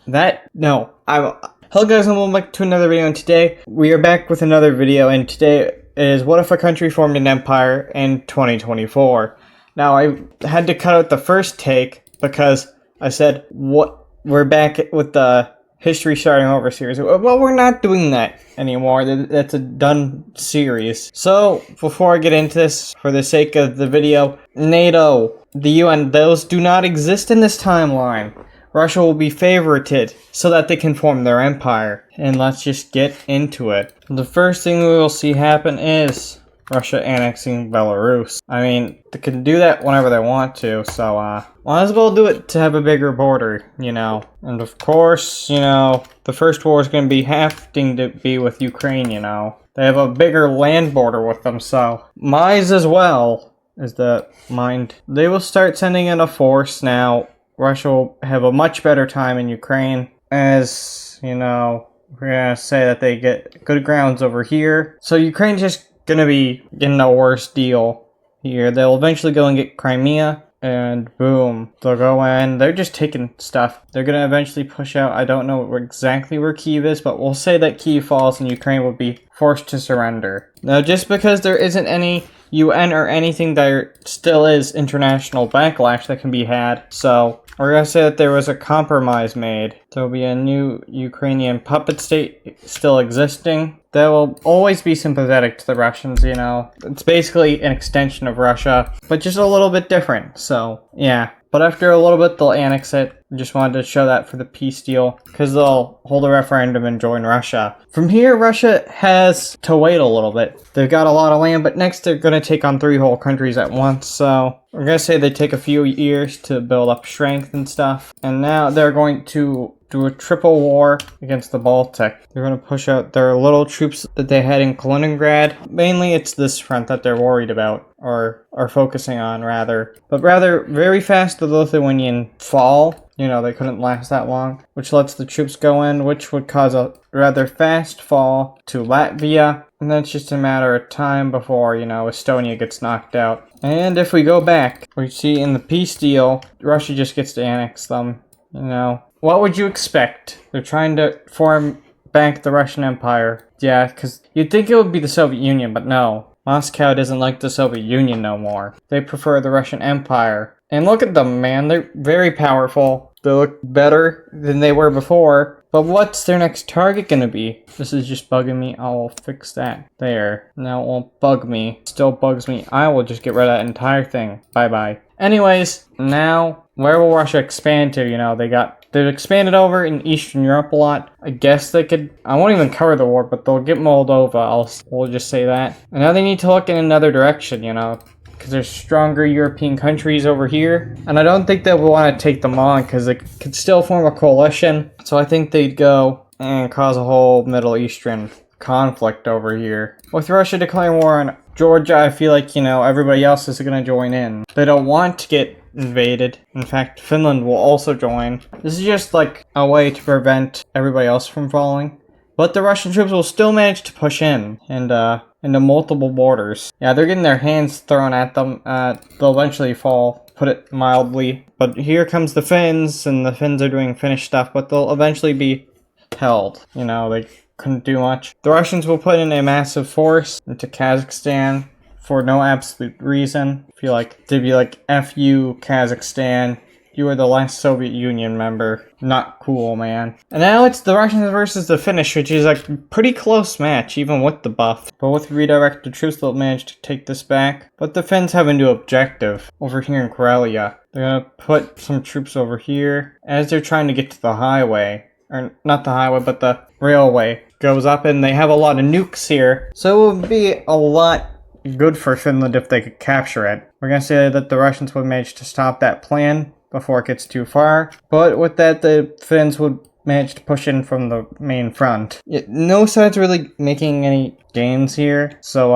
Hello guys, and welcome back to another video, and today we are back with another video, and today is what if a country formed an empire in 2024. Now, I had to cut out the first take because I said, we're back with the history starting over series. Well, we're not doing that anymore. That's a done series. So, before I get into this, for the sake of the video, NATO, the UN, those do not exist in this timeline. Russia will be favorited so that they can form their empire. And let's just get into it. The first thing we will see happen is Russia annexing Belarus. I mean, they can do that whenever they want to, so might as well do it to have a bigger border, you know. And of course, you know, the first war is going to be having to be with Ukraine, you know. They have a bigger land border with them, so might as well is the mind. They will start sending in a force now. Russia will have a much better time in Ukraine, as, you know, we're gonna say that they get good grounds over here. So Ukraine's just gonna be getting a worse deal here. They'll eventually go and get Crimea, and boom, they'll go in. They're just taking stuff. They're gonna eventually push out. I don't know exactly where Kyiv is, but we'll say that Kyiv falls and Ukraine will be forced to surrender. Now, just because there isn't any UN or anything, there still is international backlash that can be had. So we're going to say that there was a compromise made. There will be a new Ukrainian puppet state still existing. That will always be sympathetic to the Russians, you know. It's basically an extension of Russia, but just a little bit different. So, yeah. But after a little bit, they'll annex it. Just wanted to show that for the peace deal, because they'll hold a referendum and join Russia. From here, Russia has to wait a little bit. They've got a lot of land, but next they're going to take on 3 whole countries at once, so we're going to say they take a few years to build up strength and stuff. And now they're going to do a triple war against the Baltics. They're going to push out their little troops that they had in Kaliningrad. Mainly it's this front that they're worried about, or are focusing on rather. But rather, very fast the Lithuanian fall. You know, they couldn't last that long, which lets the troops go in, which would cause a rather fast fall to Latvia. And then it's just a matter of time before, you know, Estonia gets knocked out. And if we go back, we see in the peace deal, Russia just gets to annex them, you know. What would you expect? They're trying to form back the Russian Empire. Yeah, because you'd think it would be the Soviet Union, but no. Moscow doesn't like the Soviet Union no more. They prefer the Russian Empire. And look at them, man. They're very powerful. They look better than they were before. But what's their next target gonna be? This is just bugging me. I'll fix that. There. Now it won't bug me. Still bugs me. I will just get rid of that entire thing. Bye-bye. Anyways, now, where will Russia expand to? You know, they've expanded over in Eastern Europe a lot. I guess they could, I won't even cover the war, but they'll get Moldova. We'll just say that. And now they need to look in another direction, you know, because there's stronger European countries over here. And I don't think they will want to take them on, because they could still form a coalition. So I think they'd go and cause a whole Middle Eastern conflict over here. With Russia declaring war on Georgia, I feel like, you know, everybody else is going to join in. They don't want to get invaded. In fact, Finland will also join. This is just like a way to prevent everybody else from falling. But the Russian troops will still manage to push in and into multiple borders. Yeah, they're getting their hands thrown at them. They'll eventually fall, put it mildly. But here comes the Finns, and the Finns are doing Finnish stuff, but they'll eventually be held. You know, they couldn't do much. The Russians will put in a massive force into Kazakhstan for no absolute reason. I feel like they'd be like, F you, Kazakhstan. You were the last Soviet Union member. Not cool, man. And now it's the Russians versus the Finnish, which is like a pretty close match, even with the buff. But with redirected troops, they'll manage to take this back. But the Finns have a new objective over here in Karelia. They're gonna put some troops over here as they're trying to get to the highway. Or not the highway, but the railway goes up, and they have a lot of nukes here. So it would be a lot good for Finland if they could capture it. We're gonna say that the Russians would manage to stop that plan before it gets too far. But with that, the Finns would manage to push in from the main front. No sides really making any gains here. So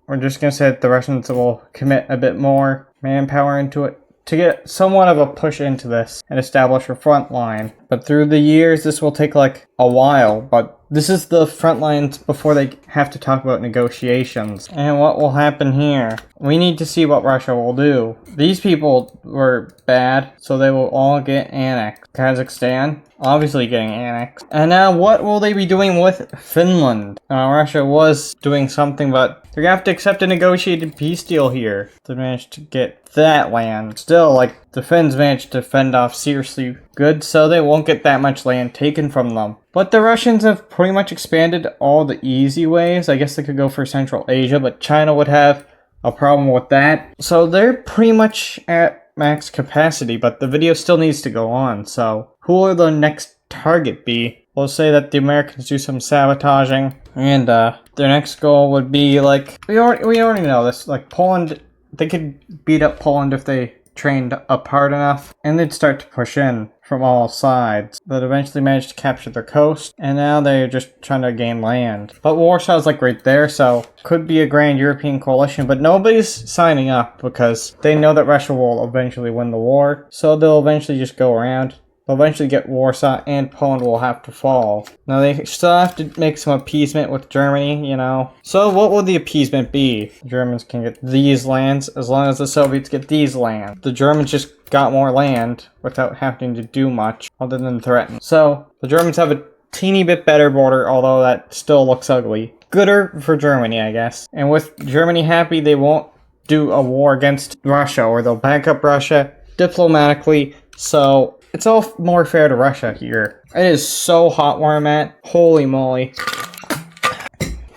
we're just gonna say that the Russians will commit a bit more manpower into it to get somewhat of a push into this and establish a front line. But through the years, this will take like a while, but this is the front lines before they have to talk about negotiations. And what will happen here? We need to see what Russia will do. These people were bad, so they will all get annexed. Kazakhstan, obviously getting annexed. And now what will they be doing with Finland? Russia was doing something, but they're gonna have to accept a negotiated peace deal here to manage to get that land. Still, like, the Finns managed to fend off seriously good, so they won't get that much land taken from them. But the Russians have pretty much expanded all the easy ways. I guess they could go for Central Asia, but China would have a problem with that. So they're pretty much at max capacity, but the video still needs to go on. So who will the next target be? We'll say that the Americans do some sabotaging, and their next goal would be, like, we already know this, like Poland. They could beat up Poland if they trained up hard enough, and they'd start to push in from all sides. But eventually managed to capture their coast, and now they're just trying to gain land. But Warsaw's like right there, so could be a grand European coalition, but nobody's signing up because they know that Russia will eventually win the war, so they'll eventually just go around. They'll eventually get Warsaw, and Poland will have to fall. Now, they still have to make some appeasement with Germany, you know. So what will the appeasement be? The Germans can get these lands as long as the Soviets get these lands. The Germans just got more land without having to do much other than threaten. So the Germans have a teeny bit better border, although that still looks ugly. Gooder for Germany, I guess. And with Germany happy, they won't do a war against Russia, or they'll back up Russia diplomatically. So it's all more fair to Russia here. It is so hot where I'm at. Holy moly.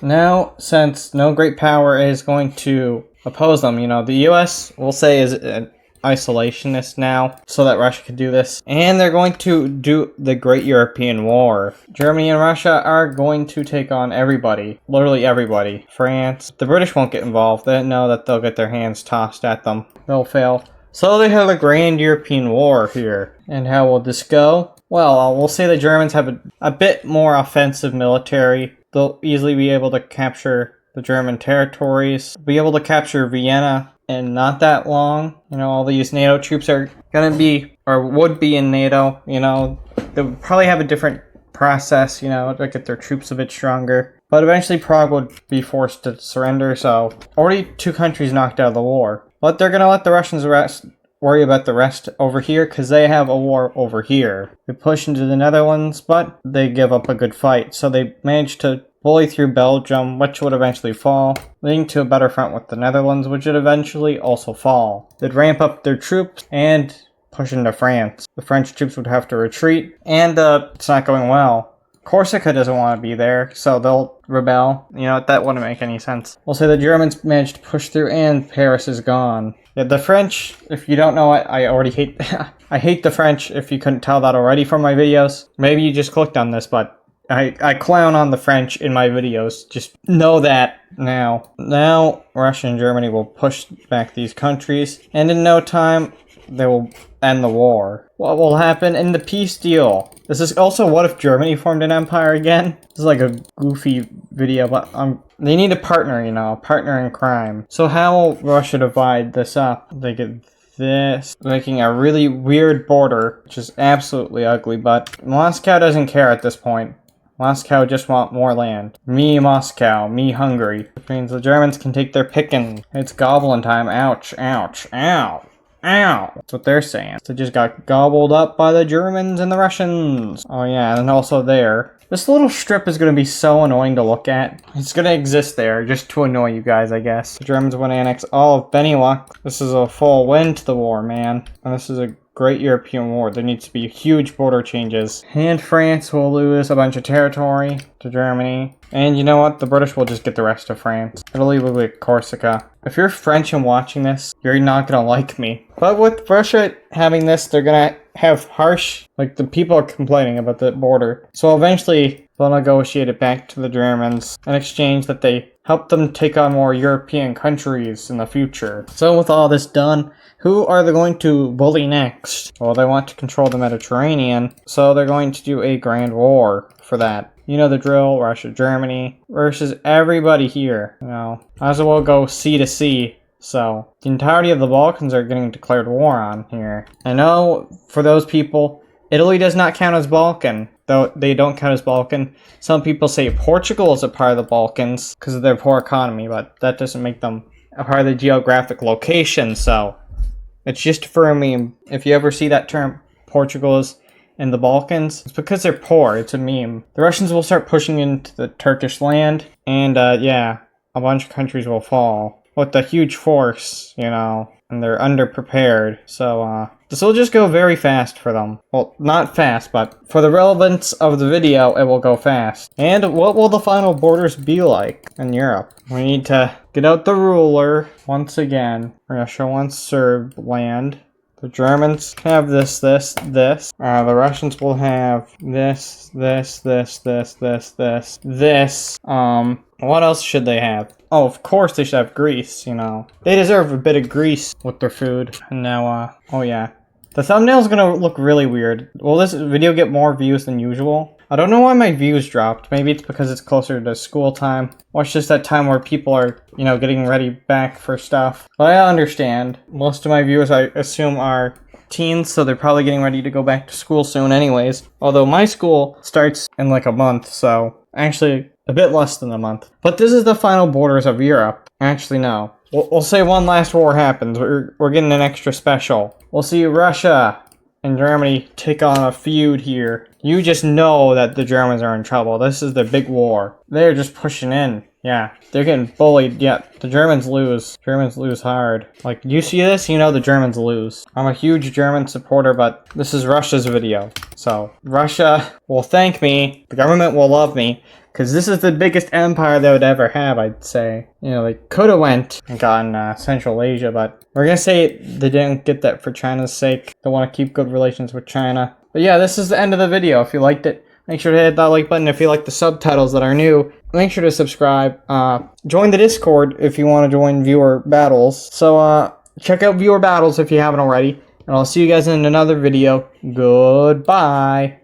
Now, since no great power is going to oppose them, you know, the US, we'll say, is an isolationist now, so that Russia could do this. And they're going to do the Great European War. Germany and Russia are going to take on everybody. Literally everybody. France. The British won't get involved. They know that they'll get their hands tossed at them. They'll fail. So they have a grand European war here. And how will this go? Well, we'll say the Germans have a bit more offensive military. They'll easily be able to capture the German territories, be able to capture Vienna in not that long. You know, all these NATO troops are gonna be, or would be in NATO, you know. They'll probably have a different process, you know, to get their troops a bit stronger. But eventually Prague would be forced to surrender, so already 2 countries knocked out of the war. But they're gonna let the Russians worry about the rest over here, because they have a war over here. They push into the Netherlands, but they give up a good fight. So they managed to bully through Belgium, which would eventually fall, leading to a better front with the Netherlands, which would eventually also fall. They'd ramp up their troops and push into France. The French troops would have to retreat, and it's not going well. Corsica doesn't want to be there, so they'll rebel. You know, that wouldn't make any sense. We'll say the Germans managed to push through, and Paris is gone. Yeah, the French, if you don't know it, I already hate... I hate the French, if you couldn't tell that already from my videos. Maybe you just clicked on this, but I clown on the French in my videos. Just know that now. Now, Russia and Germany will push back these countries, and in no time, they will end the war. What will happen in the peace deal? This is also what if Germany formed an empire again? This is like a goofy video, but they need a partner, you know, a partner in crime. So how will Russia divide this up? They get this, making a really weird border, which is absolutely ugly, but Moscow doesn't care at this point. Moscow just want more land. Me Moscow, me Hungary. Which means the Germans can take their picking. It's goblin time. Ouch, ouch, ow. Ow! That's what they're saying. They just got gobbled up by the Germans and the Russians. Oh yeah, and also there. This little strip is going to be so annoying to look at. It's going to exist there just to annoy you guys, I guess. The Germans want to annex all of Benelux. This is a full win to the war, man. And this is a great European war. There needs to be huge border changes. And France will lose a bunch of territory to Germany. And you know what? The British will just get the rest of France. Italy will get Corsica. If you're French and watching this, you're not gonna like me. But with Russia having this, they're gonna have harsh, like, the people are complaining about the border. So eventually, they'll negotiate it back to the Germans in exchange that they help them take on more European countries in the future. So with all this done, who are they going to bully next? Well, they want to control the Mediterranean, so they're going to do a grand war for that. You know the drill, Russia, Germany, versus everybody here. You know, might as well go sea to sea. So, the entirety of the Balkans are getting declared war on here. I know, for those people, Italy does not count as Balkan. Though they don't count as Balkan. Some people say Portugal is a part of the Balkans because of their poor economy, but that doesn't make them a part of the geographic location, so it's just for a meme. If you ever see that term, Portugal is in the Balkans. It's because they're poor. It's a meme. The Russians will start pushing into the Turkish land, and yeah, a bunch of countries will fall with a huge force, you know, and they're underprepared. So this will just go very fast for them. Well, not fast, but for the relevance of the video, it will go fast. And what will the final borders be like in Europe? We need to get out the ruler once again. Russia wants Serb land. The Germans have this. The Russians will have this. What else should they have? Oh, of course they should have Greece, you know. They deserve a bit of Greece with their food. And now, oh yeah. The thumbnail's gonna look really weird. Will this video get more views than usual? I don't know why my views dropped. Maybe it's because it's closer to school time. Or it's just that time where people are, you know, getting ready back for stuff. But I understand. Most of my viewers, I assume, are teens, so they're probably getting ready to go back to school soon anyways. Although my school starts in like a month, so actually a bit less than a month. But this is the final borders of Europe. Actually, no. We'll say one last war happens. We're getting an extra special. We'll see Russia and Germany take on a feud here. You just know that the Germans are in trouble. This is the big war. They're just pushing in. Yeah, they're getting bullied. Yeah, the Germans lose. Germans lose hard. Like, you see this? You know the Germans lose. I'm a huge German supporter, but this is Russia's video. So, Russia will thank me. The government will love me. Because this is the biggest empire they would ever have, I'd say. You know, they could have went and gotten Central Asia, but we're going to say they didn't get that for China's sake. They want to keep good relations with China. But yeah, this is the end of the video. If you liked it, make sure to hit that like button. If you like the subtitles that are new, make sure to subscribe. Join the Discord if you want to join viewer battles. So check out viewer battles if you haven't already. And I'll see you guys in another video. Goodbye.